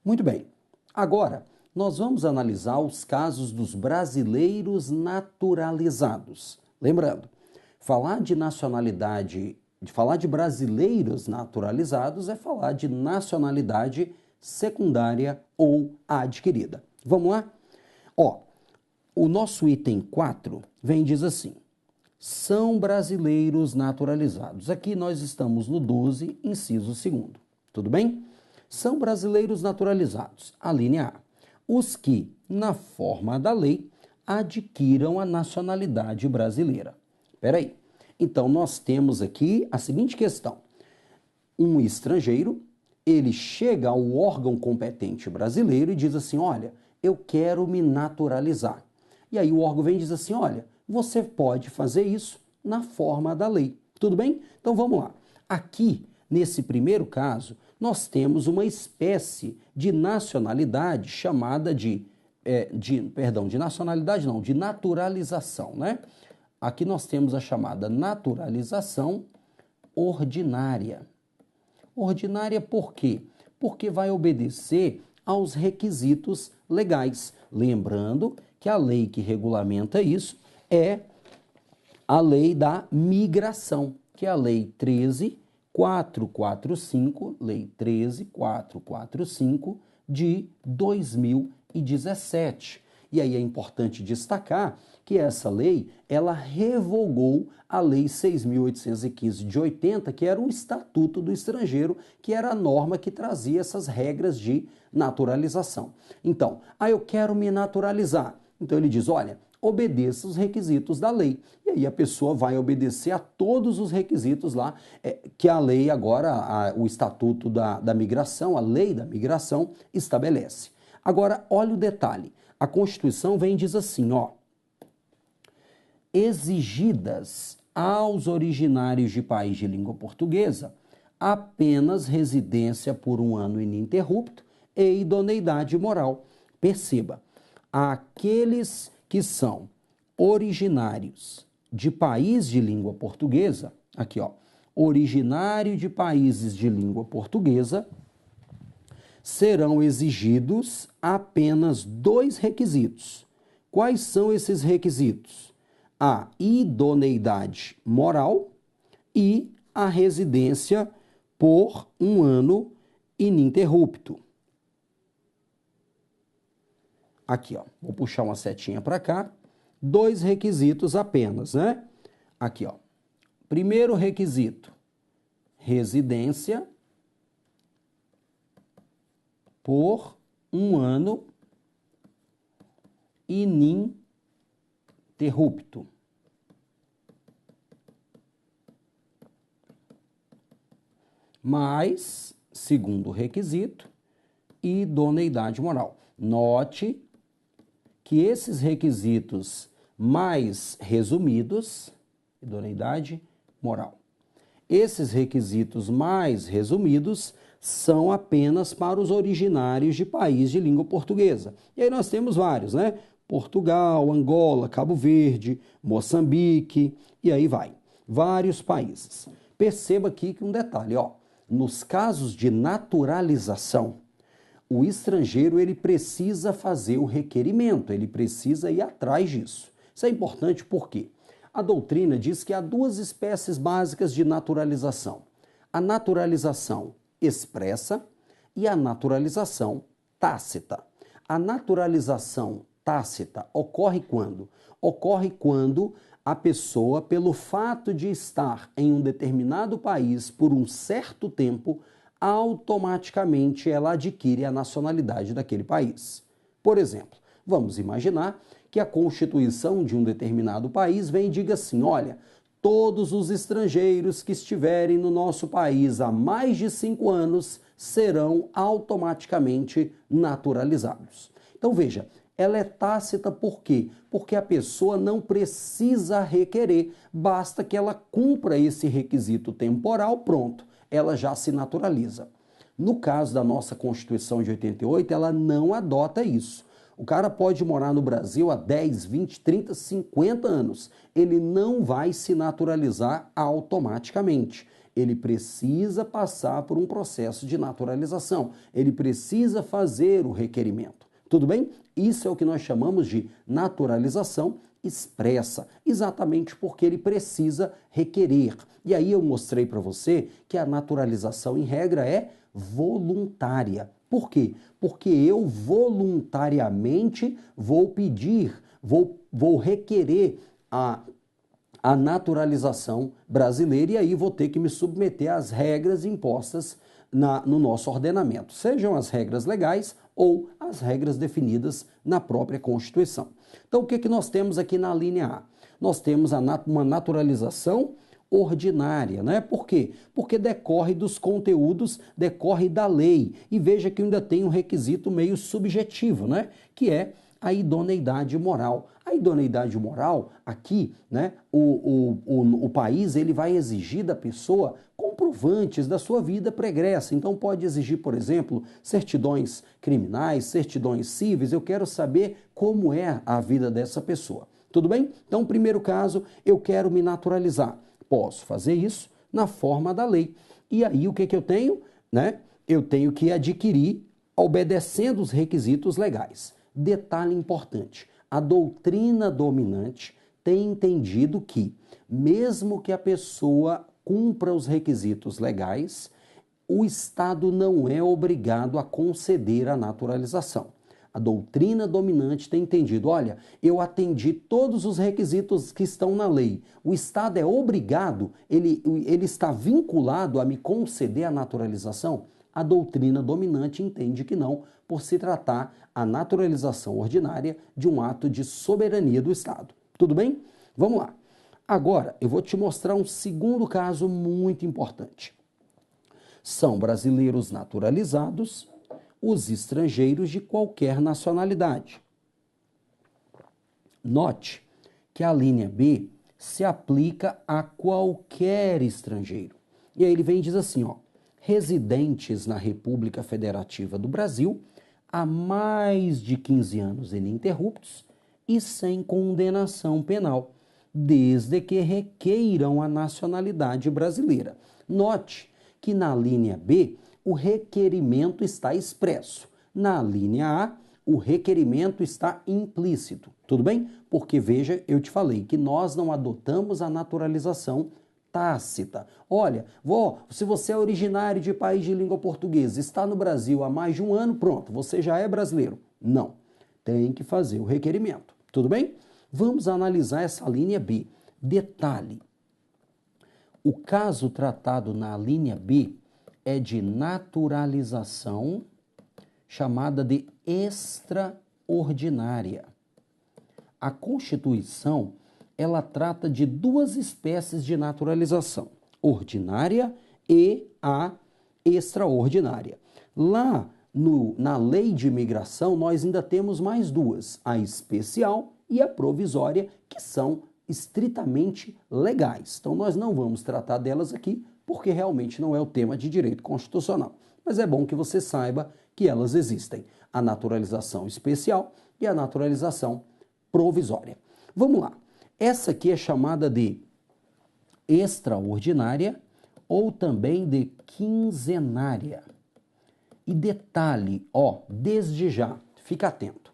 Muito bem. Agora, nós vamos analisar os casos dos brasileiros naturalizados. Lembrando, falar de nacionalidade, falar de brasileiros naturalizados é falar de nacionalidade secundária ou adquirida. Vamos lá? Ó, o nosso item 4 vem e diz assim: são brasileiros naturalizados. Aqui nós estamos no 12, inciso 2º. Tudo bem? São brasileiros naturalizados. A linha A. Os que, na forma da lei, adquiram a nacionalidade brasileira. Espera aí. Então, nós temos aqui a seguinte questão. Um estrangeiro, ele chega ao órgão competente brasileiro e diz assim, olha, eu quero me naturalizar. E aí o órgão vem e diz assim, olha, você pode fazer isso na forma da lei. Tudo bem? Então, vamos lá. Aqui, nesse primeiro caso, nós temos uma espécie de nacionalidade chamada de naturalização, né? Aqui nós temos a chamada naturalização ordinária. Ordinária por quê? Porque vai obedecer aos requisitos legais. Lembrando que a lei que regulamenta isso é a lei da migração, que é a Lei 13.445, Lei 13.445 de 2017. E aí é importante destacar que essa lei, ela revogou a Lei 6.815 de 80, que era o Estatuto do Estrangeiro, que era a norma que trazia essas regras de naturalização. Então, eu quero me naturalizar. Então ele diz, olha, obedeça os requisitos da lei. E aí a pessoa vai obedecer a todos os requisitos lá, que a lei agora, o Estatuto da Migração, a lei da migração, estabelece. Agora, olha o detalhe. A Constituição vem e diz assim, ó, exigidas aos originários de país de língua portuguesa apenas residência por 1 ano ininterrupto e idoneidade moral. Perceba, aqueles que são originários de país de língua portuguesa, aqui ó, originário de países de língua portuguesa, serão exigidos apenas 2 requisitos. Quais são esses requisitos? A idoneidade moral e a residência por 1 ano ininterrupto. Aqui, ó, vou puxar uma setinha para cá. 2 requisitos apenas, né? Aqui, ó. Primeiro requisito, residência por 1 ano ininterrupto. Mais, segundo requisito, idoneidade moral. Note que esses requisitos mais resumidos, idoneidade moral, esses requisitos mais resumidos são apenas para os originários de país de língua portuguesa. E aí nós temos vários, né? Portugal, Angola, Cabo Verde, Moçambique, e aí vai. Vários países. Perceba aqui que um detalhe, ó, nos casos de naturalização, o estrangeiro ele precisa fazer o requerimento, ele precisa ir atrás disso. Isso é importante porque a doutrina diz que há 2 espécies básicas de naturalização. A naturalização expressa e a naturalização tácita. A naturalização tácita ocorre quando? Ocorre quando a pessoa, pelo fato de estar em um determinado país por um certo tempo, automaticamente ela adquire a nacionalidade daquele país. Por exemplo, vamos imaginar que a Constituição de um determinado país vem e diga assim, olha, todos os estrangeiros que estiverem no nosso país há mais de 5 anos serão automaticamente naturalizados. Então veja, ela é tácita por quê? Porque a pessoa não precisa requerer, basta que ela cumpra esse requisito temporal, pronto, ela já se naturaliza. No caso da nossa Constituição de 88, ela não adota isso. O cara pode morar no Brasil há 10, 20, 30, 50 anos. Ele não vai se naturalizar automaticamente. ele precisa passar por um processo de naturalização, ele precisa fazer o requerimento. Tudo bem? Isso é o que nós chamamos de naturalização expressa, exatamente porque ele precisa requerer. E aí eu mostrei para você que a naturalização, em regra, é voluntária. Por quê? Porque eu voluntariamente vou pedir, vou requerer a naturalização brasileira e aí vou ter que me submeter às regras impostas no nosso ordenamento, sejam as regras legais ou as regras definidas na própria Constituição. Então, o que nós temos aqui na linha A? Nós temos uma naturalização ordinária, né? Por quê? Porque decorre dos conteúdos, decorre da lei. E veja que ainda tem um requisito meio subjetivo, né? Que é a idoneidade moral. A idoneidade moral, aqui, né, o país ele vai exigir da pessoa comprovantes da sua vida pregressa. Então pode exigir, por exemplo, certidões criminais, certidões cíveis. Eu quero saber como é a vida dessa pessoa. Tudo bem? Então, primeiro caso, eu quero me naturalizar. Posso fazer isso na forma da lei. E aí o que eu tenho? Né? Eu tenho que adquirir obedecendo os requisitos legais. Detalhe importante, a doutrina dominante tem entendido que, mesmo que a pessoa cumpra os requisitos legais, o Estado não é obrigado a conceder a naturalização. A doutrina dominante tem entendido, olha, eu atendi todos os requisitos que estão na lei. O Estado é obrigado, ele está vinculado a me conceder a naturalização? A doutrina dominante entende que não, por se tratar a naturalização ordinária de um ato de soberania do Estado. Tudo bem? Vamos lá. Agora, eu vou te mostrar um segundo caso muito importante. São brasileiros naturalizados os estrangeiros de qualquer nacionalidade. Note que a linha B se aplica a qualquer estrangeiro. E aí ele vem e diz assim, ó, residentes na República Federativa do Brasil há mais de 15 anos ininterruptos e sem condenação penal, desde que requeiram a nacionalidade brasileira. Note que na linha B o requerimento está expresso. Na linha A, o requerimento está implícito. Tudo bem? Porque, veja, eu te falei que nós não adotamos a naturalização tácita. Olha, se você é originário de país de língua portuguesa, está no Brasil há mais de um ano, pronto, você já é brasileiro. Não. Tem que fazer o requerimento. Tudo bem? Vamos analisar essa linha B. Detalhe. O caso tratado na linha B é de naturalização chamada de extraordinária. A Constituição, ela trata de duas espécies de naturalização, ordinária e a extraordinária. Lá na lei de imigração, nós ainda temos mais duas, a especial e a provisória, que são estritamente legais. Então, nós não vamos tratar delas aqui, porque realmente não é o tema de direito constitucional. Mas é bom que você saiba que elas existem, a naturalização especial e a naturalização provisória. Vamos lá. Essa aqui é chamada de extraordinária ou também de quinzenária. E detalhe, ó, desde já, fica atento.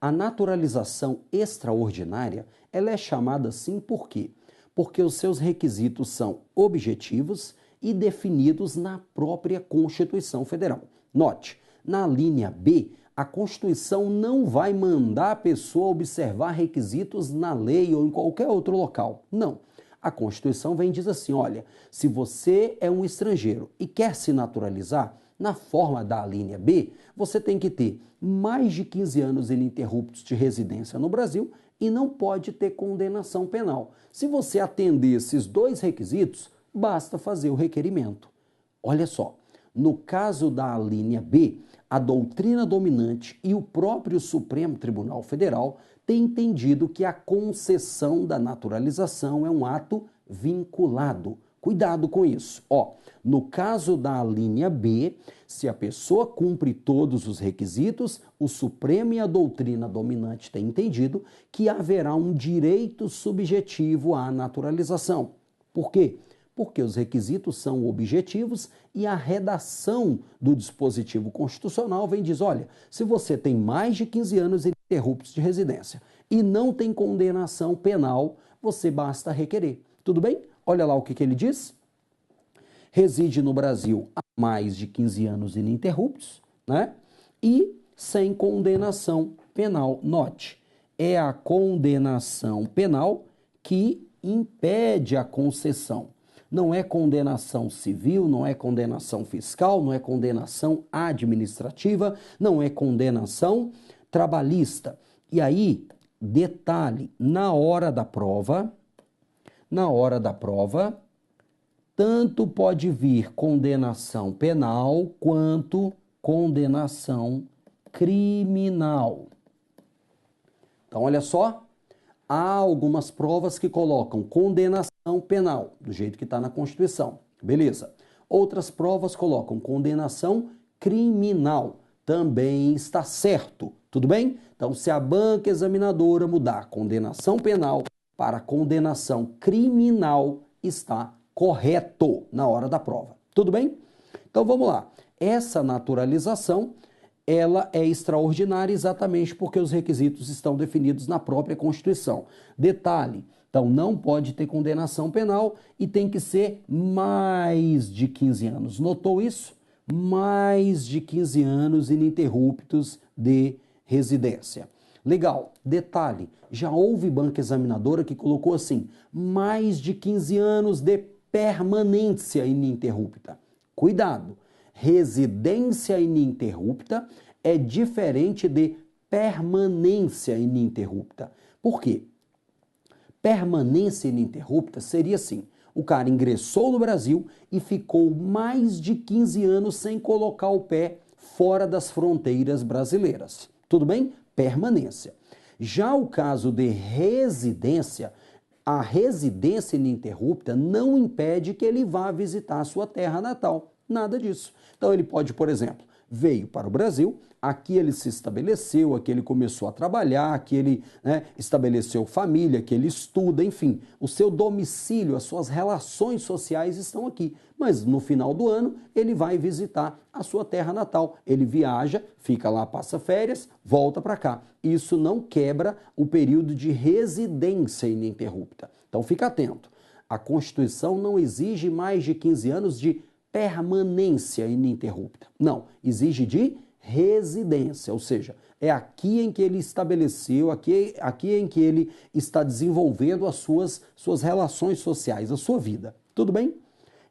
A naturalização extraordinária, ela é chamada assim por quê? Porque os seus requisitos são objetivos e definidos na própria Constituição Federal. Note, na linha B, a Constituição não vai mandar a pessoa observar requisitos na lei ou em qualquer outro local. Não. A Constituição vem e diz assim, olha, se você é um estrangeiro e quer se naturalizar, na forma da linha B, você tem que ter mais de 15 anos ininterruptos de residência no Brasil e não pode ter condenação penal. Se você atender esses dois requisitos, basta fazer o requerimento. Olha só, no caso da linha B, a doutrina dominante e o próprio Supremo Tribunal Federal têm entendido que a concessão da naturalização é um ato vinculado. Cuidado com isso. Ó, no caso da linha B, se a pessoa cumpre todos os requisitos, o Supremo e a doutrina dominante têm entendido que haverá um direito subjetivo à naturalização. Por quê? Porque os requisitos são objetivos e a redação do dispositivo constitucional vem e diz, olha, se você tem mais de 15 anos ininterruptos de residência e não tem condenação penal, você basta requerer. Tudo bem? Olha lá o que ele diz. Reside no Brasil há mais de 15 anos ininterruptos, né? E sem condenação penal. Note, é a condenação penal que impede a concessão. Não é condenação civil, não é condenação fiscal, não é condenação administrativa, não é condenação trabalhista. E aí, detalhe, na hora da prova, tanto pode vir condenação penal quanto condenação criminal. Então, olha só, há algumas provas que colocam condenação penal, do jeito que está na Constituição. Beleza. Outras provas colocam condenação criminal. Também está certo. Tudo bem? Então, se a banca examinadora mudar condenação penal para condenação criminal, está correto na hora da prova. Tudo bem? Então, vamos lá. Essa naturalização, ela é extraordinária exatamente porque os requisitos estão definidos na própria Constituição. Detalhe, então não pode ter condenação penal e tem que ser mais de 15 anos. Notou isso? Mais de 15 anos ininterruptos de residência. Legal, detalhe, já houve banca examinadora que colocou assim, mais de 15 anos de permanência ininterrupta. Cuidado! Residência ininterrupta é diferente de permanência ininterrupta. Por quê? Permanência ininterrupta seria assim, o cara ingressou no Brasil e ficou mais de 15 anos sem colocar o pé fora das fronteiras brasileiras. Tudo bem? Permanência. Já o caso de residência, a residência ininterrupta não impede que ele vá visitar a sua terra natal. Nada disso. Então ele pode, por exemplo, veio para o Brasil, aqui ele se estabeleceu, aqui ele começou a trabalhar, aqui ele estabeleceu família, aqui ele estuda, enfim, o seu domicílio, as suas relações sociais estão aqui. Mas no final do ano ele vai visitar a sua terra natal. Ele viaja, fica lá, passa férias, volta para cá. Isso não quebra o período de residência ininterrupta. Então fica atento. A Constituição não exige mais de 15 anos de permanência ininterrupta. Não, exige de residência, ou seja, é aqui em que ele estabeleceu, aqui em que ele está desenvolvendo as suas relações sociais, a sua vida. Tudo bem?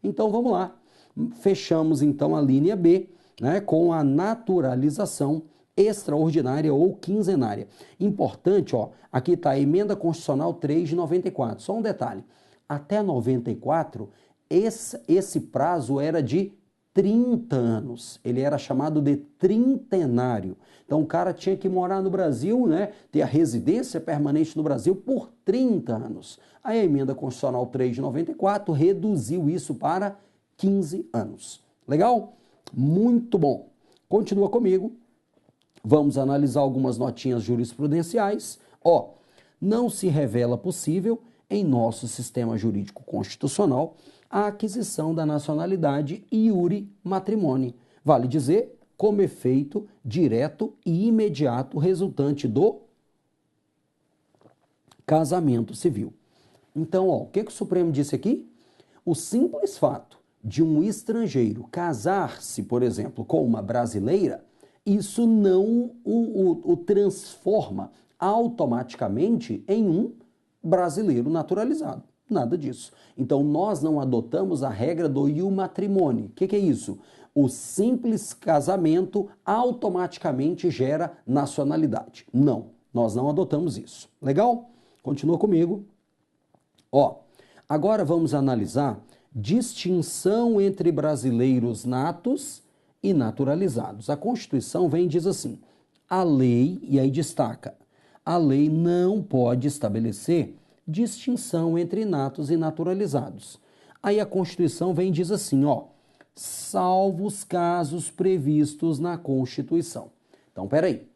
Então vamos lá. Fechamos então a linha B, com a naturalização extraordinária ou quinzenária. Importante, aqui está a Emenda Constitucional 3 de 94. Só um detalhe. Até 94, esse prazo era de 30 anos. Ele era chamado de trintenário. Então o cara tinha que morar no Brasil, ter a residência permanente no Brasil por 30 anos. Aí a Emenda Constitucional 3 de 94 reduziu isso para 15 anos. Legal? Muito bom. Continua comigo. Vamos analisar algumas notinhas jurisprudenciais. Não se revela possível em nosso sistema jurídico constitucional a aquisição da nacionalidade iure matrimoni. Vale dizer, como efeito direto e imediato resultante do casamento civil. Então, o que o Supremo disse aqui? O simples fato de um estrangeiro casar-se, por exemplo, com uma brasileira, isso não o transforma automaticamente em um brasileiro naturalizado. Nada disso. Então, nós não adotamos a regra do iure matrimoni. O que é isso? O simples casamento automaticamente gera nacionalidade. Não, nós não adotamos isso. Legal? Continua comigo. Agora vamos analisar distinção entre brasileiros natos e naturalizados. A Constituição vem e diz assim, a lei, e aí destaca, a lei não pode estabelecer distinção entre natos e naturalizados. Aí a Constituição vem e diz assim, salvo os casos previstos na Constituição. Então, peraí,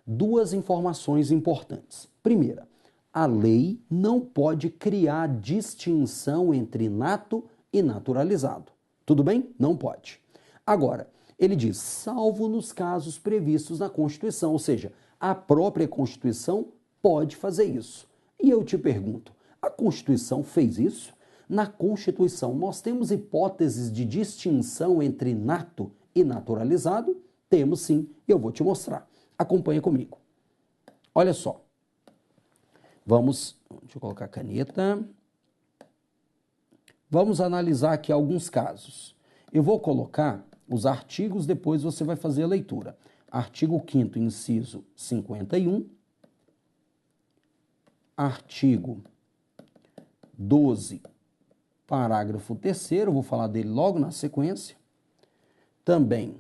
duas informações importantes. Primeira, a lei não pode criar distinção entre nato e naturalizado. Tudo bem? Não pode. Agora, ele diz, salvo nos casos previstos na Constituição, ou seja, a própria Constituição pode fazer isso. E eu te pergunto, a Constituição fez isso? Na Constituição, nós temos hipóteses de distinção entre nato e naturalizado? Temos sim, e eu vou te mostrar. Acompanha comigo. Olha só. Deixa eu colocar a caneta. Vamos analisar aqui alguns casos. Eu vou colocar os artigos, depois você vai fazer a leitura. Artigo 5º, inciso 51. Artigo 12, parágrafo 3º, vou falar dele logo na sequência. Também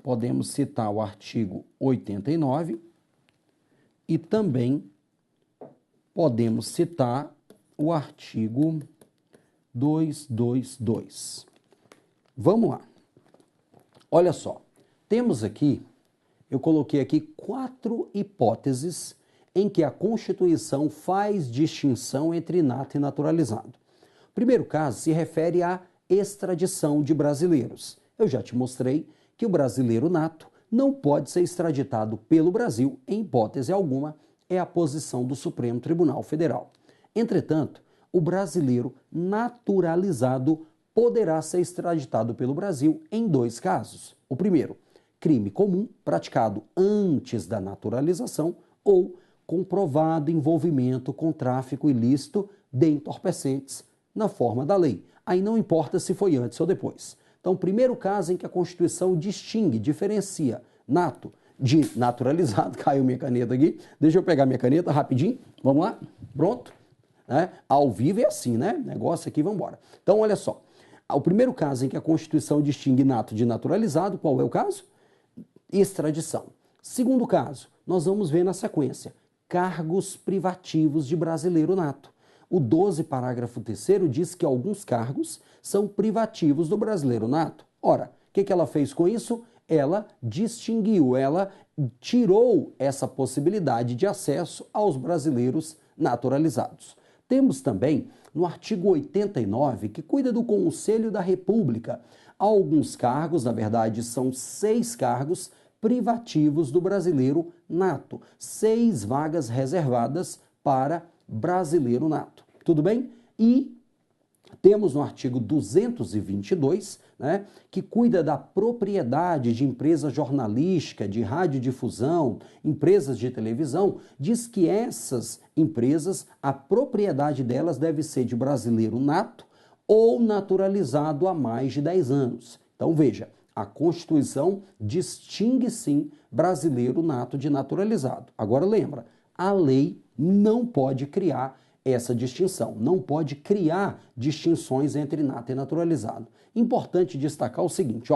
podemos citar o artigo 89 e também podemos citar o artigo 222. Vamos lá. Olha só, temos aqui, eu coloquei aqui 4 hipóteses em que a Constituição faz distinção entre nato e naturalizado. O primeiro caso se refere à extradição de brasileiros. Eu já te mostrei que o brasileiro nato não pode ser extraditado pelo Brasil, em hipótese alguma, é a posição do Supremo Tribunal Federal. Entretanto, o brasileiro naturalizado poderá ser extraditado pelo Brasil em 2 casos. O primeiro, crime comum praticado antes da naturalização ou comprovado envolvimento com tráfico ilícito de entorpecentes na forma da lei. Aí não importa se foi antes ou depois. Então, primeiro caso em que a Constituição distingue, diferencia nato de naturalizado. Caiu minha caneta aqui. Deixa eu pegar minha caneta rapidinho. Vamos lá? Pronto? Ao vivo é assim, né? Negócio aqui, vamos embora. Então, olha só. O primeiro caso em que a Constituição distingue nato de naturalizado, qual é o caso? Extradição. Segundo caso, nós vamos ver na sequência, cargos privativos de brasileiro nato. O 12, parágrafo 3º, diz que alguns cargos são privativos do brasileiro nato. Ora, o que ela fez com isso? Ela distinguiu, ela tirou essa possibilidade de acesso aos brasileiros naturalizados. Temos também, no artigo 89, que cuida do Conselho da República, alguns cargos, na verdade são 6 cargos privativos do brasileiro nato. 6 vagas reservadas para brasileiro nato. Tudo bem? E temos no artigo 222, que cuida da propriedade de empresa jornalística, de radiodifusão, empresas de televisão, diz que essas empresas, a propriedade delas deve ser de brasileiro nato ou naturalizado há mais de 10 anos. Então veja, a Constituição distingue sim brasileiro nato de naturalizado. Agora lembra, a lei não pode criar essa distinção, não pode criar distinções entre nato e naturalizado. Importante destacar o seguinte,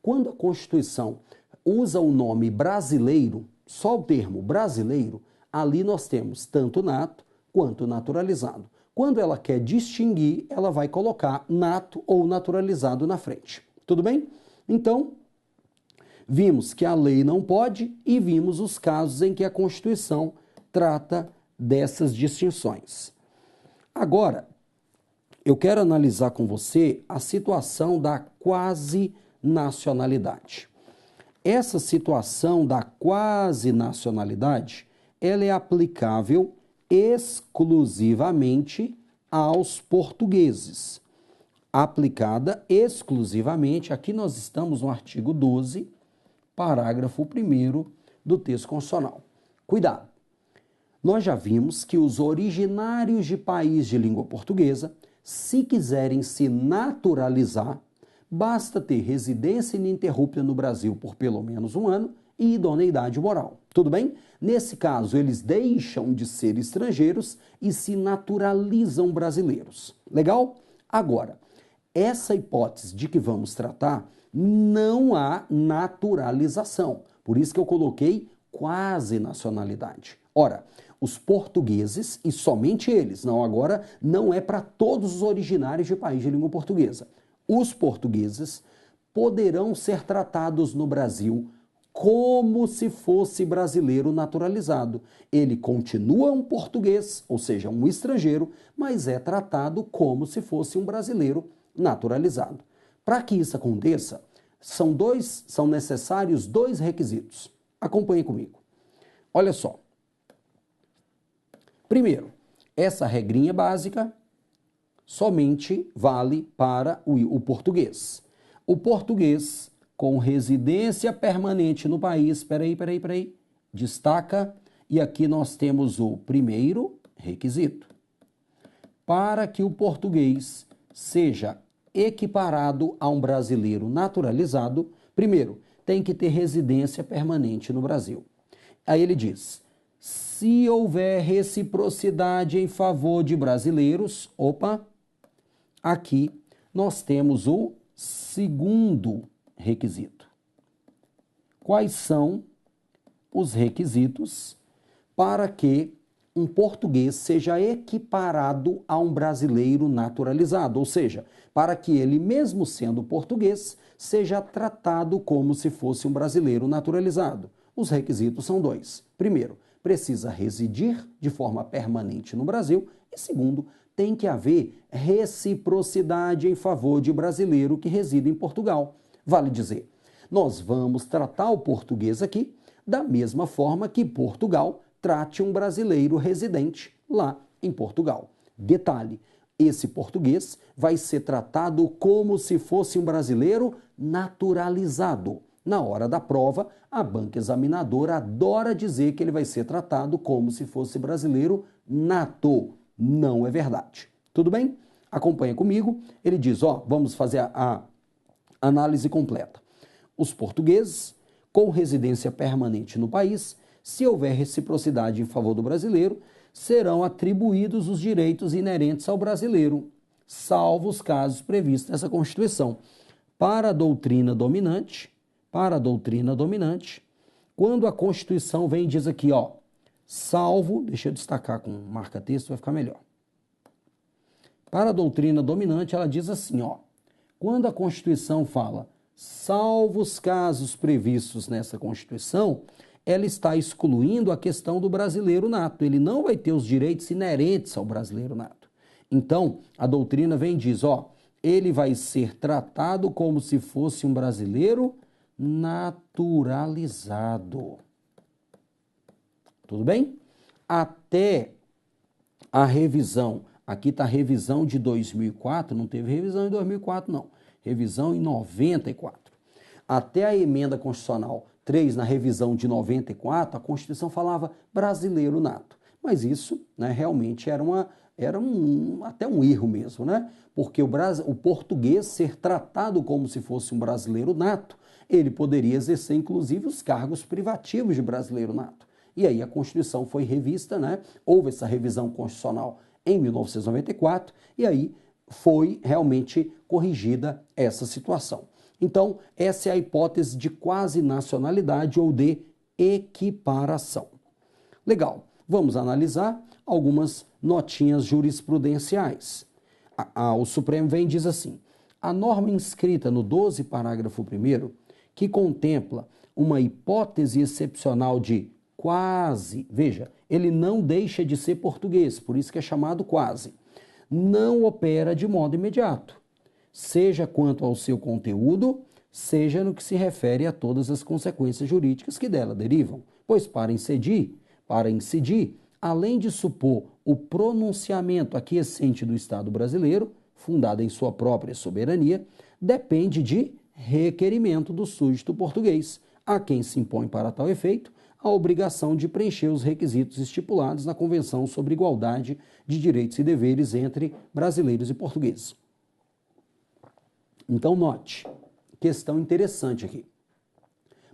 quando a Constituição usa o nome brasileiro, só o termo brasileiro, ali nós temos tanto nato quanto naturalizado. Quando ela quer distinguir, ela vai colocar nato ou naturalizado na frente. Tudo bem? Então, vimos que a lei não pode e vimos os casos em que a Constituição trata dessas distinções. Agora, eu quero analisar com você a situação da quasi-nacionalidade. Essa situação da quasi-nacionalidade, ela é aplicável exclusivamente aos portugueses. Aplicada exclusivamente, aqui nós estamos no artigo 12, parágrafo 1º do texto constitucional. Cuidado! Nós já vimos que os originários de país de língua portuguesa, se quiserem se naturalizar, basta ter residência ininterrupta no Brasil por pelo menos 1 ano e idoneidade moral. Tudo bem? Nesse caso, eles deixam de ser estrangeiros e se naturalizam brasileiros. Legal? Agora, essa hipótese de que vamos tratar, não há naturalização. Por isso que eu coloquei quase nacionalidade. Ora, os portugueses, e somente eles, não é para todos os originários de país de língua portuguesa. Os portugueses poderão ser tratados no Brasil como se fosse brasileiro naturalizado. Ele continua um português, ou seja, um estrangeiro, mas é tratado como se fosse um brasileiro naturalizado. Para que isso aconteça, são necessários dois requisitos. Acompanhe comigo. Olha só. Primeiro, essa regrinha básica somente vale para o português. O português com residência permanente no país, peraí, destaca, e aqui nós temos o primeiro requisito. Para que o português seja equiparado a um brasileiro naturalizado, primeiro, tem que ter residência permanente no Brasil. Aí ele diz, se houver reciprocidade em favor de brasileiros, aqui nós temos o segundo requisito. Quais são os requisitos para que um português seja equiparado a um brasileiro naturalizado? Ou seja, para que ele, mesmo sendo português, seja tratado como se fosse um brasileiro naturalizado. Os requisitos são dois. Primeiro, precisa residir de forma permanente no Brasil. E segundo, tem que haver reciprocidade em favor de brasileiro que reside em Portugal. Vale dizer, nós vamos tratar o português aqui da mesma forma que Portugal trate um brasileiro residente lá em Portugal. Detalhe, esse português vai ser tratado como se fosse um brasileiro naturalizado. Na hora da prova, a banca examinadora adora dizer que ele vai ser tratado como se fosse brasileiro nato. Não é verdade. Tudo bem? Acompanha comigo. Ele diz, vamos fazer a análise completa. Os portugueses com residência permanente no país, se houver reciprocidade em favor do brasileiro, serão atribuídos os direitos inerentes ao brasileiro, salvo os casos previstos nessa Constituição. Para a doutrina dominante, quando a Constituição vem e diz aqui, salvo, deixa eu destacar com marca-texto, vai ficar melhor. Para a doutrina dominante, ela diz assim, quando a Constituição fala, salvo os casos previstos nessa Constituição, ela está excluindo a questão do brasileiro nato. Ele não vai ter os direitos inerentes ao brasileiro nato. Então, a doutrina vem e diz, ele vai ser tratado como se fosse um brasileiro naturalizado. Tudo bem? Até a revisão, aqui está a revisão de 2004, não teve revisão em 2004 não, revisão em 94. Até a emenda constitucional 3, na revisão de 94, a Constituição falava brasileiro nato. Mas isso, realmente era até um erro mesmo, porque o português ser tratado como se fosse um brasileiro nato, ele poderia exercer, inclusive, os cargos privativos de brasileiro nato. E aí a Constituição foi revista, houve essa revisão constitucional em 1994, e aí foi realmente corrigida essa situação. Então, essa é a hipótese de quase nacionalidade ou de equiparação. Legal, vamos analisar algumas notinhas jurisprudenciais. O Supremo vem e diz assim, a norma inscrita no 12, parágrafo 1º, que contempla uma hipótese excepcional de quase, veja, ele não deixa de ser português, por isso que é chamado quase, não opera de modo imediato, seja quanto ao seu conteúdo, seja no que se refere a todas as consequências jurídicas que dela derivam, pois para incidir, além de supor o pronunciamento aquiescente do Estado brasileiro, fundado em sua própria soberania, depende de requerimento do súdito português, a quem se impõe para tal efeito a obrigação de preencher os requisitos estipulados na Convenção sobre Igualdade de Direitos e Deveres entre brasileiros e portugueses. Então, note, questão interessante aqui.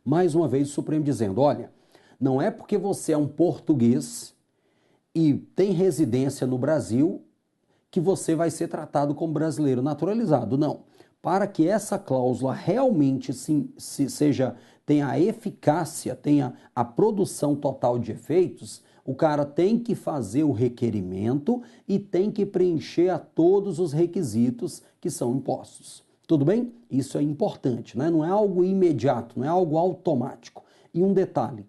Mais uma vez o Supremo dizendo, olha, não é porque você é um português e tem residência no Brasil que você vai ser tratado como brasileiro naturalizado, não. Para que essa cláusula realmente tenha a eficácia, tenha a produção total de efeitos, o cara tem que fazer o requerimento e tem que preencher a todos os requisitos que são impostos. Tudo bem? Isso é importante, não é algo imediato, não é algo automático. E um detalhe,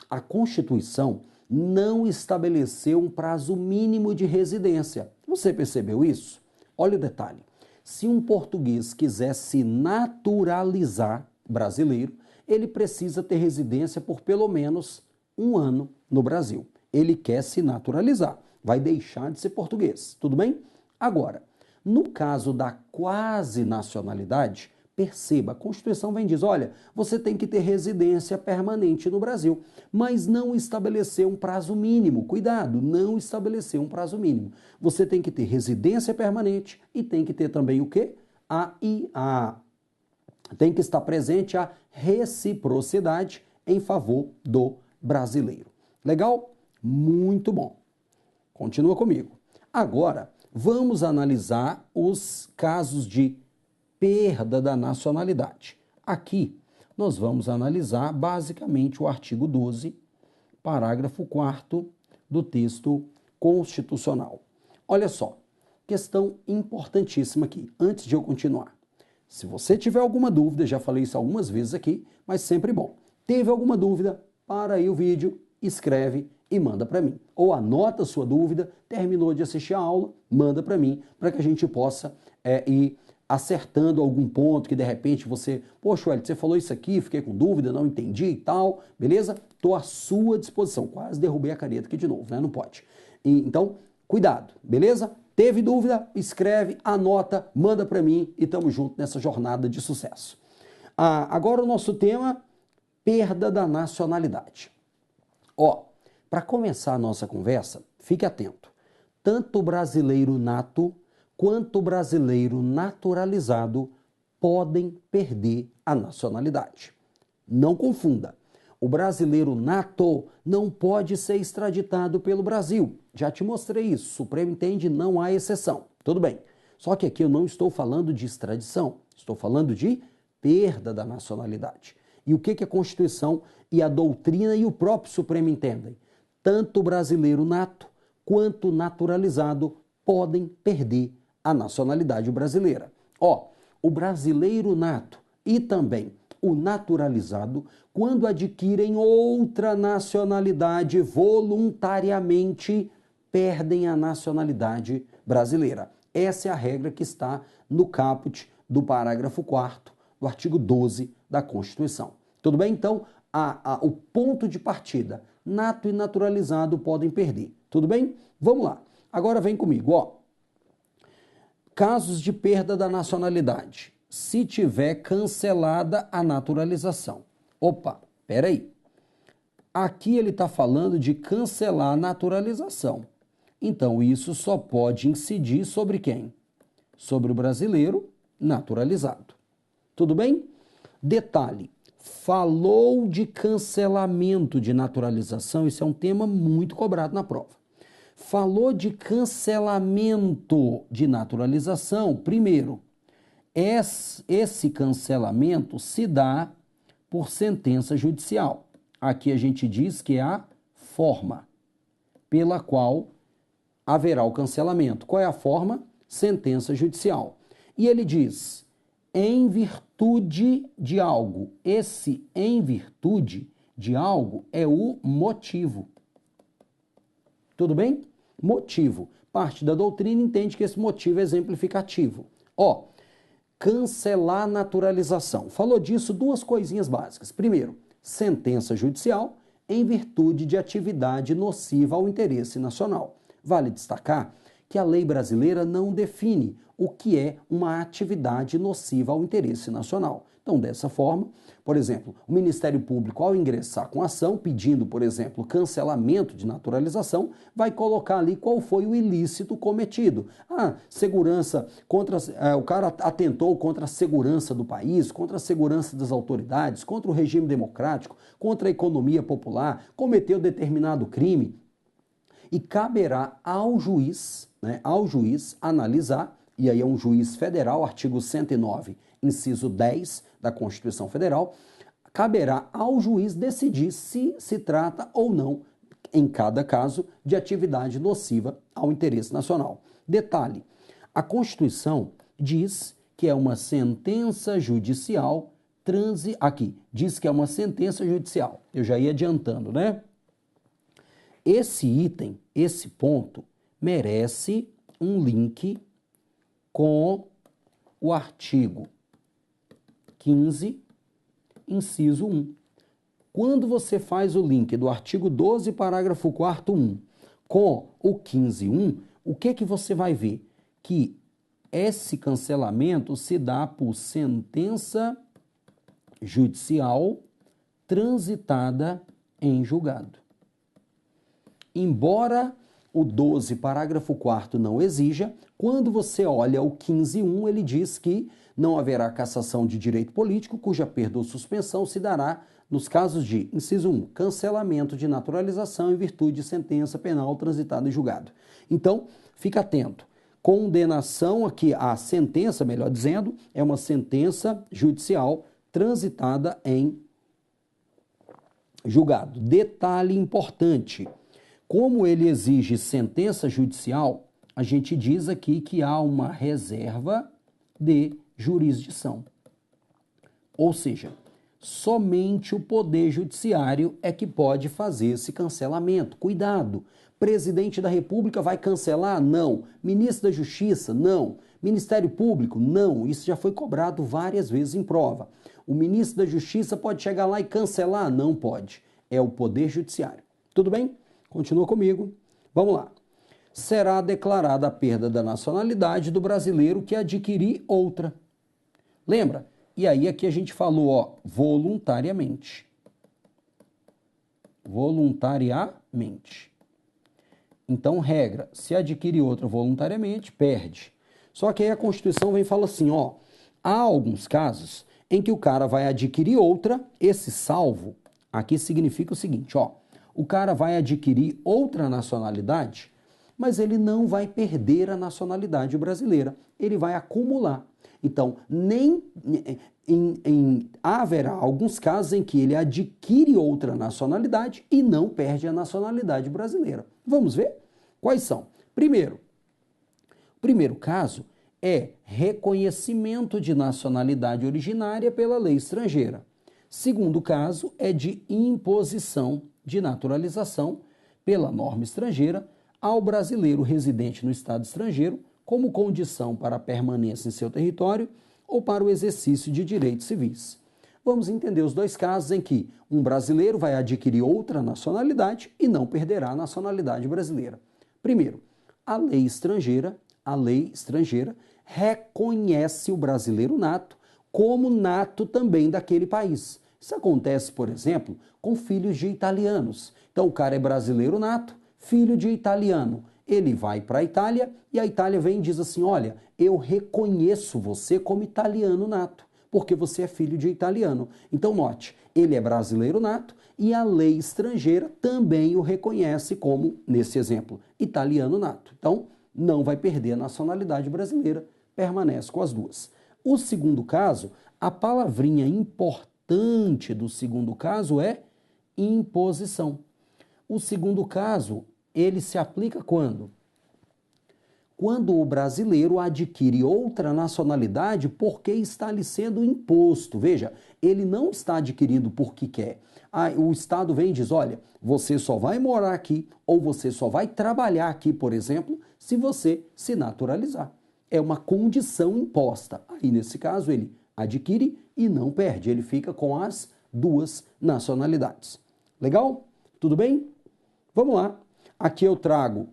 a Constituição não estabeleceu um prazo mínimo de residência. Você percebeu isso? Olha o detalhe. Se um português quiser se naturalizar brasileiro, ele precisa ter residência por pelo menos 1 ano no Brasil. Ele quer se naturalizar, vai deixar de ser português, tudo bem? Agora, no caso da quase nacionalidade, perceba, a Constituição vem diz, olha, você tem que ter residência permanente no Brasil, mas não estabeleceu um prazo mínimo. Cuidado, não estabeleceu um prazo mínimo. Você tem que ter residência permanente e tem que ter também o quê? Tem que estar presente a reciprocidade em favor do brasileiro. Legal? Muito bom. Continua comigo. Agora, vamos analisar os casos de perda da nacionalidade. Aqui, nós vamos analisar basicamente o artigo 12, parágrafo 4º do texto constitucional. Olha só, questão importantíssima aqui, antes de eu continuar. Se você tiver alguma dúvida, já falei isso algumas vezes aqui, mas sempre bom. Teve alguma dúvida? Para aí o vídeo, escreve e manda para mim. Ou anota a sua dúvida, terminou de assistir a aula, manda para mim, para que a gente possa ir acertando algum ponto que de repente você, poxa, Wellington, você falou isso aqui, fiquei com dúvida, não entendi e tal, beleza? Estou à sua disposição. Quase derrubei a caneta aqui de novo, né? Não pode. Então, cuidado, beleza? Teve dúvida? Escreve, anota, manda para mim e tamo junto nessa jornada de sucesso. Agora o nosso tema, perda da nacionalidade. Ó, para começar a nossa conversa, fique atento. Tanto o brasileiro nato quanto o brasileiro naturalizado podem perder a nacionalidade. Não confunda. O brasileiro nato não pode ser extraditado pelo Brasil. Já te mostrei isso. O Supremo entende, não há exceção. Tudo bem. Só que aqui eu não estou falando de extradição. Estou falando de perda da nacionalidade. E o que a Constituição e a doutrina e o próprio Supremo entendem? Tanto o brasileiro nato quanto o naturalizado podem perder a nacionalidade brasileira. Ó, o brasileiro nato e também o naturalizado, quando adquirem outra nacionalidade voluntariamente, perdem a nacionalidade brasileira. Essa é a regra que está no caput do parágrafo 4º do artigo 12 da Constituição. Tudo bem? Então, o ponto de partida, nato e naturalizado podem perder. Tudo bem? Vamos lá. Agora vem comigo, ó. Casos de perda da nacionalidade. Se tiver cancelada a naturalização. Opa, peraí. Aqui ele está falando de cancelar a naturalização. Então, isso só pode incidir sobre quem? Sobre o brasileiro naturalizado. Tudo bem? Detalhe, falou de cancelamento de naturalização, isso é um tema muito cobrado na prova. Falou de cancelamento de naturalização, primeiro, esse cancelamento se dá por sentença judicial. Aqui a gente diz que é a forma pela qual haverá o cancelamento. Qual é a forma? Sentença judicial. E ele diz, em virtude de algo. Esse em virtude de algo é o motivo. Tudo bem? Motivo. Parte da doutrina entende que esse motivo é exemplificativo. Ó, cancelar naturalização. Falou disso duas coisinhas básicas. Primeiro, sentença judicial em virtude de atividade nociva ao interesse nacional. Vale destacar que a lei brasileira não define o que é uma atividade nociva ao interesse nacional. Então, dessa forma, por exemplo, o Ministério Público, ao ingressar com ação, pedindo, por exemplo, cancelamento de naturalização, vai colocar ali qual foi o ilícito cometido. Segurança contra... o cara atentou contra a segurança do país, contra a segurança das autoridades, contra o regime democrático, contra a economia popular, cometeu determinado crime. E caberá ao juiz analisar, e aí é um juiz federal, artigo 109, inciso 10 da Constituição Federal, caberá ao juiz decidir se se trata ou não, em cada caso, de atividade nociva ao interesse nacional. Detalhe, a Constituição diz que é uma sentença judicial aqui, diz que é uma sentença judicial. Eu já ia adiantando, né? Esse item, esse ponto, merece um link com o artigo 15, inciso 1. Quando você faz o link do artigo 12, parágrafo 4º, 1, com o 15.1, o que você vai ver? Que esse cancelamento se dá por sentença judicial transitada em julgado. Embora o 12, parágrafo 4º não exija, quando você olha o 15.1, ele diz que não haverá cassação de direito político, cuja perda ou suspensão se dará nos casos de, inciso 1, cancelamento de naturalização em virtude de sentença penal transitada em julgado. Então, fica atento. Condenação aqui, a sentença, melhor dizendo, é uma sentença judicial transitada em julgado. Detalhe importante, como ele exige sentença judicial, a gente diz aqui que há uma reserva de jurisdição. Ou seja, somente o Poder Judiciário é que pode fazer esse cancelamento. Cuidado! Presidente da República vai cancelar? Não. Ministro da Justiça? Não. Ministério Público? Não. Isso já foi cobrado várias vezes em prova. O ministro da Justiça pode chegar lá e cancelar? Não pode. É o Poder Judiciário. Tudo bem? Continua comigo. Vamos lá. Será declarada a perda da nacionalidade do brasileiro que adquirir outra. Lembra? E aí aqui a gente falou, ó, voluntariamente. Voluntariamente. Então, regra, se adquire outra voluntariamente, perde. Só que aí a Constituição vem e fala assim, ó, há alguns casos em que o cara vai adquirir outra, esse salvo, aqui significa o seguinte, ó, o cara vai adquirir outra nacionalidade, mas ele não vai perder a nacionalidade brasileira, ele vai acumular. Então, haverá alguns casos em que ele adquire outra nacionalidade e não perde a nacionalidade brasileira. Vamos ver? Quais são? Primeiro, o primeiro caso é reconhecimento de nacionalidade originária pela lei estrangeira. Segundo caso é de imposição de naturalização pela norma estrangeira ao brasileiro residente no estado estrangeiro como condição para a permanência em seu território ou para o exercício de direitos civis. Vamos entender os dois casos em que um brasileiro vai adquirir outra nacionalidade e não perderá a nacionalidade brasileira. Primeiro, a lei estrangeira reconhece o brasileiro nato como nato também daquele país. Isso acontece, por exemplo, com filhos de italianos. Então, o cara é brasileiro nato, filho de italiano. Ele vai para a Itália e a Itália vem e diz assim, olha, eu reconheço você como italiano nato, porque você é filho de italiano. Então, note, ele é brasileiro nato e a lei estrangeira também o reconhece como, nesse exemplo, italiano nato. Então, não vai perder a nacionalidade brasileira, permanece com as duas. O segundo caso, a palavrinha importante do segundo caso é imposição. O segundo caso, ele se aplica quando? Quando o brasileiro adquire outra nacionalidade porque está lhe sendo imposto. Veja, ele não está adquirindo porque quer. O Estado vem e diz, olha, você só vai morar aqui ou você só vai trabalhar aqui, por exemplo, se você se naturalizar. É uma condição imposta. Aí, nesse caso, ele adquire e não perde. Ele fica com as duas nacionalidades. Legal? Tudo bem? Vamos lá. Aqui eu trago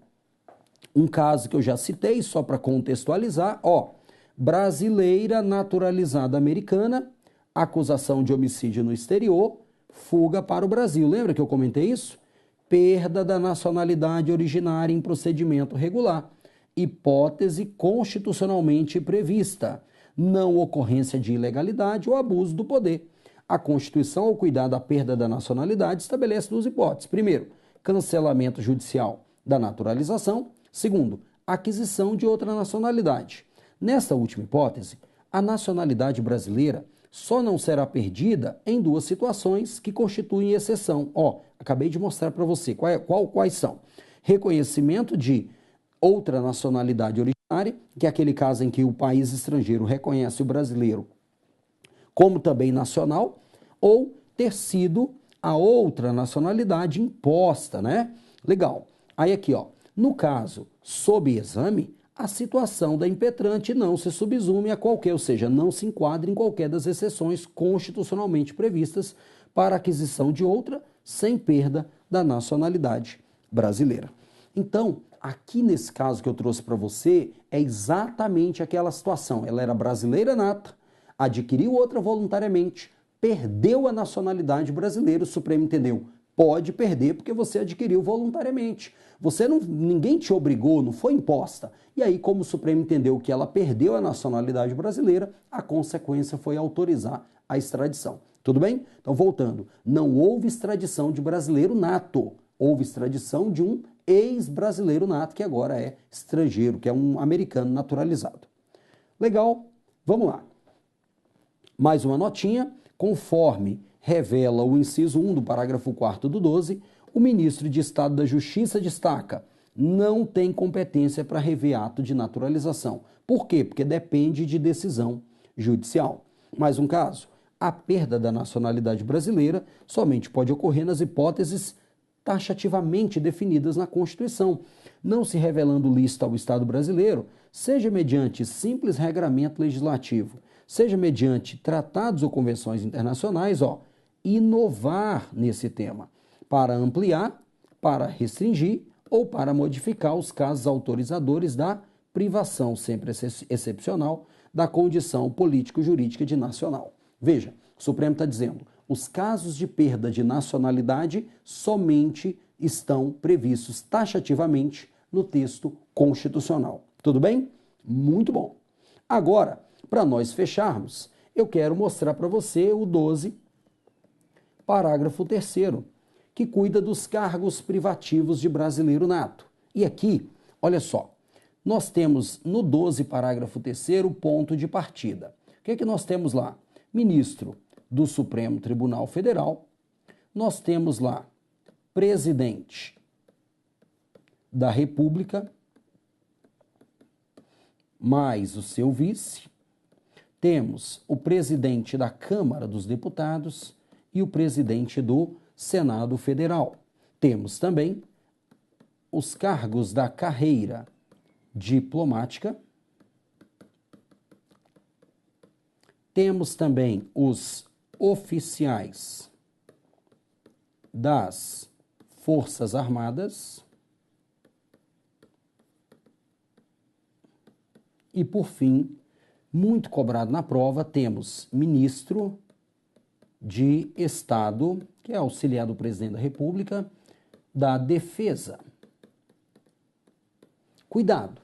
um caso que eu já citei, só para contextualizar. Ó, brasileira naturalizada americana, acusação de homicídio no exterior, fuga para o Brasil. Lembra que eu comentei isso? Perda da nacionalidade originária em procedimento regular. Hipótese constitucionalmente prevista. Não ocorrência de ilegalidade ou abuso do poder. A Constituição, ao cuidar da perda da nacionalidade, estabelece duas hipóteses. Primeiro, cancelamento judicial da naturalização. Segundo, aquisição de outra nacionalidade. Nesta última hipótese, a nacionalidade brasileira só não será perdida em duas situações que constituem exceção. Ó, acabei de mostrar para você quais são. Reconhecimento de outra nacionalidade originária, que é aquele caso em que o país estrangeiro reconhece o brasileiro como também nacional, ou ter sido a outra nacionalidade imposta, né? Legal. Aí aqui, ó, no caso, sob exame, a situação da impetrante não se subsume a qualquer, ou seja, não se enquadra em qualquer das exceções constitucionalmente previstas para aquisição de outra sem perda da nacionalidade brasileira. Então, aqui nesse caso que eu trouxe para você, é exatamente aquela situação. Ela era brasileira nata, adquiriu outra voluntariamente, perdeu a nacionalidade brasileira, o Supremo entendeu. Pode perder porque você adquiriu voluntariamente. Ninguém te obrigou, não foi imposta. E aí, como o Supremo entendeu que ela perdeu a nacionalidade brasileira, a consequência foi autorizar a extradição. Tudo bem? Então, voltando, não houve extradição de brasileiro nato, houve extradição de um ex-brasileiro nato, que agora é estrangeiro, que é um americano naturalizado. Legal? Vamos lá. Mais uma notinha, conforme revela o inciso 1 do parágrafo 4º do 12, o ministro de Estado da Justiça destaca: não tem competência para rever ato de naturalização. Por quê? Porque depende de decisão judicial. Mais um caso, a perda da nacionalidade brasileira somente pode ocorrer nas hipóteses taxativamente definidas na Constituição, não se revelando lícito ao Estado brasileiro, seja mediante simples regramento legislativo, seja mediante tratados ou convenções internacionais, inovar nesse tema, para ampliar, para restringir ou para modificar os casos autorizadores da privação, sempre excepcional, da condição político-jurídica de nacional. Veja, o Supremo está dizendo, os casos de perda de nacionalidade somente estão previstos taxativamente no texto constitucional. Tudo bem? Muito bom. Agora, para nós fecharmos, eu quero mostrar para você o 12, parágrafo 3º, que cuida dos cargos privativos de brasileiro nato. E aqui, olha só, nós temos no 12, parágrafo 3º, ponto de partida. O que é que nós temos lá? Ministro do Supremo Tribunal Federal, nós temos lá presidente da República, mais o seu vice, temos o presidente da Câmara dos Deputados e o presidente do Senado Federal. Temos também os cargos da carreira diplomática. Temos também os oficiais das Forças Armadas. E, por fim, muito cobrado na prova, temos ministro de Estado, que é auxiliar do presidente da República, da Defesa. Cuidado!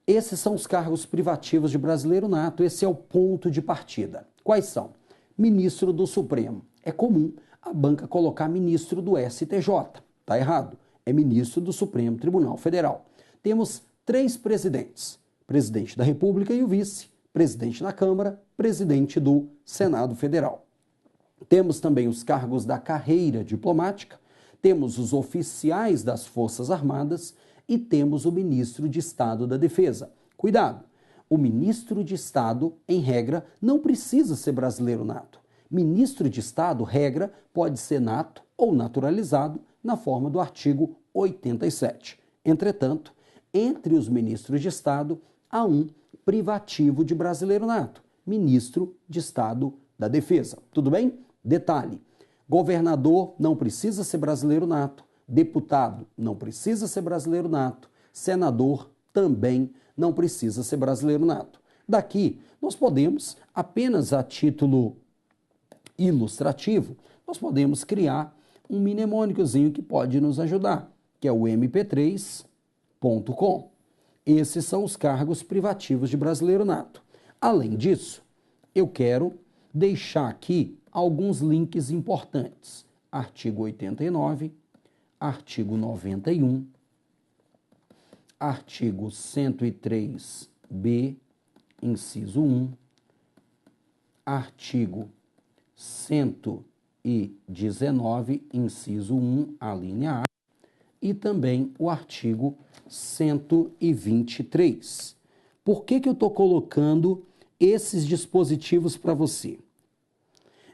Esses são os cargos privativos de brasileiro nato, esse é o ponto de partida. Quais são? Ministro do Supremo. É comum a banca colocar ministro do STJ. Está errado. É ministro do Supremo Tribunal Federal. Temos 3 presidentes. Presidente da República e o vice, presidente da Câmara, presidente do Senado Federal. Temos também os cargos da carreira diplomática, temos os oficiais das Forças Armadas e temos o ministro de Estado da Defesa. Cuidado! O ministro de Estado, em regra, não precisa ser brasileiro nato. Ministro de Estado, regra, pode ser nato ou naturalizado na forma do artigo 87. Entretanto, entre os ministros de Estado, há um privativo de brasileiro nato, ministro de Estado da Defesa. Tudo bem? Detalhe, governador não precisa ser brasileiro nato, deputado não precisa ser brasileiro nato, senador também não precisa ser brasileiro nato. Daqui, nós podemos, apenas a título ilustrativo, nós podemos criar um mnemônicozinho que pode nos ajudar, que é o mp3.com. Esses são os cargos privativos de brasileiro nato. Além disso, eu quero deixar aqui alguns links importantes. Artigo 89, artigo 91, artigo 103b, inciso 1, artigo 119, inciso 1, a linha A, e também o artigo 123. Por que eu estou colocando esses dispositivos para você.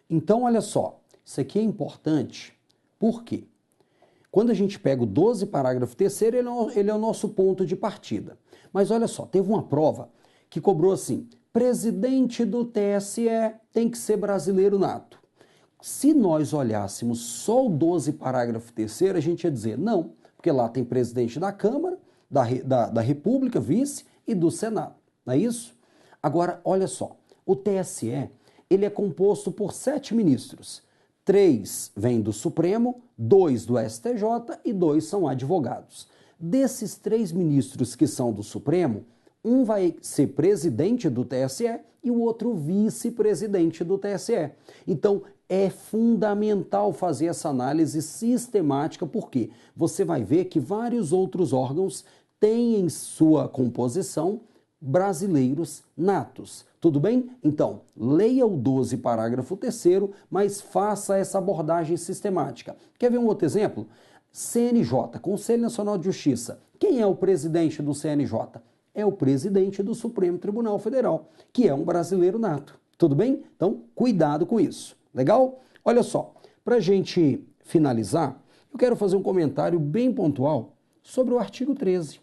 Então, olha só, isso aqui é importante, por quê? Quando a gente pega o 12, parágrafo 3º, ele é o nosso ponto de partida. Mas olha só, teve uma prova que cobrou assim, presidente do TSE tem que ser brasileiro nato. Se nós olhássemos só o 12, parágrafo 3º, a gente ia dizer não, porque lá tem presidente da Câmara, da República, vice e do Senado, não é isso? Agora, olha só, o TSE, ele é composto por 7 ministros. 3 vêm do Supremo, 2 do STJ e 2 são advogados. Desses 3 ministros que são do Supremo, um vai ser presidente do TSE e o outro vice-presidente do TSE. Então, é fundamental fazer essa análise sistemática, porque você vai ver que vários outros órgãos têm em sua composição brasileiros natos. Tudo bem? Então, leia o 12, parágrafo 3º, mas faça essa abordagem sistemática. Quer ver um outro exemplo? CNJ, Conselho Nacional de Justiça. Quem é o presidente do CNJ? É o presidente do Supremo Tribunal Federal, que é um brasileiro nato. Tudo bem? Então, cuidado com isso. Legal? Olha só, para a gente finalizar, eu quero fazer um comentário bem pontual sobre o artigo 13.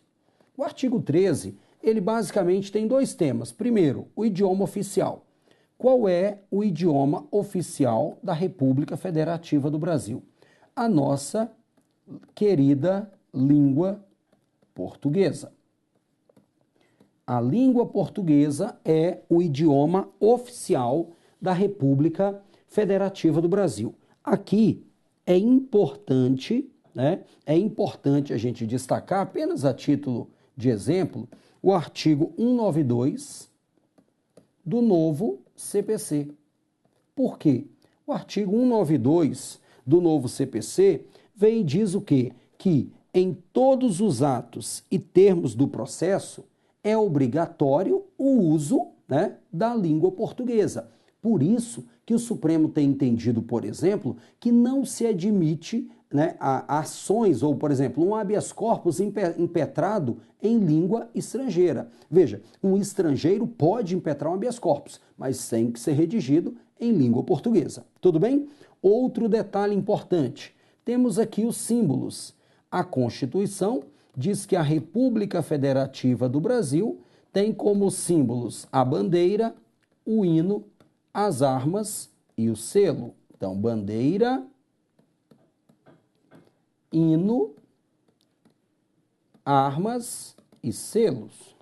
O artigo 13, ele basicamente tem 2 temas. Primeiro, o idioma oficial. Qual é o idioma oficial da República Federativa do Brasil? A nossa querida língua portuguesa. A língua portuguesa é o idioma oficial da República Federativa do Brasil. Aqui é importante, né? É importante a gente destacar, apenas a título de exemplo, o artigo 192 do novo CPC. Por quê? O artigo 192 do novo CPC vem e diz o quê? Que em todos os atos e termos do processo é obrigatório o uso, né, da língua portuguesa. Por isso que o Supremo tem entendido, por exemplo, que não se admite, né, ações ou, por exemplo, um habeas corpus impetrado em língua estrangeira. Veja, um estrangeiro pode impetrar um habeas corpus, mas tem que ser redigido em língua portuguesa. Tudo bem? Outro detalhe importante, temos aqui os símbolos. A Constituição diz que a República Federativa do Brasil tem como símbolos a bandeira, o hino, as armas e o selo. Então, bandeira, hino, armas e selos.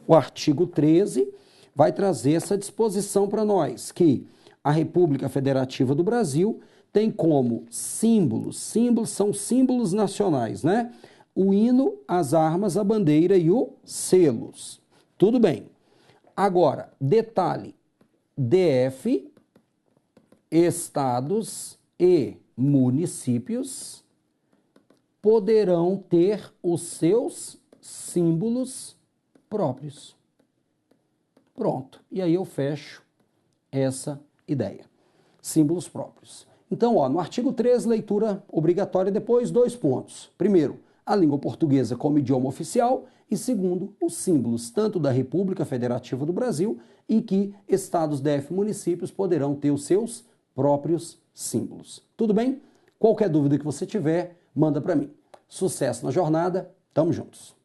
O artigo 13 vai trazer essa disposição para nós, que a República Federativa do Brasil tem como símbolos são símbolos nacionais, né? O hino, as armas, a bandeira e os selos. Tudo bem. Agora, detalhe, DF, estados e municípios poderão ter os seus símbolos próprios. Pronto. E aí eu fecho essa ideia. Símbolos próprios. Então, ó, no artigo 13, leitura obrigatória, depois 2 pontos. Primeiro, a língua portuguesa como idioma oficial e segundo, os símbolos tanto da República Federativa do Brasil e que estados, DF, municípios poderão ter os seus próprios símbolos. Tudo bem? Qualquer dúvida que você tiver, manda para mim. Sucesso na jornada, tamo juntos!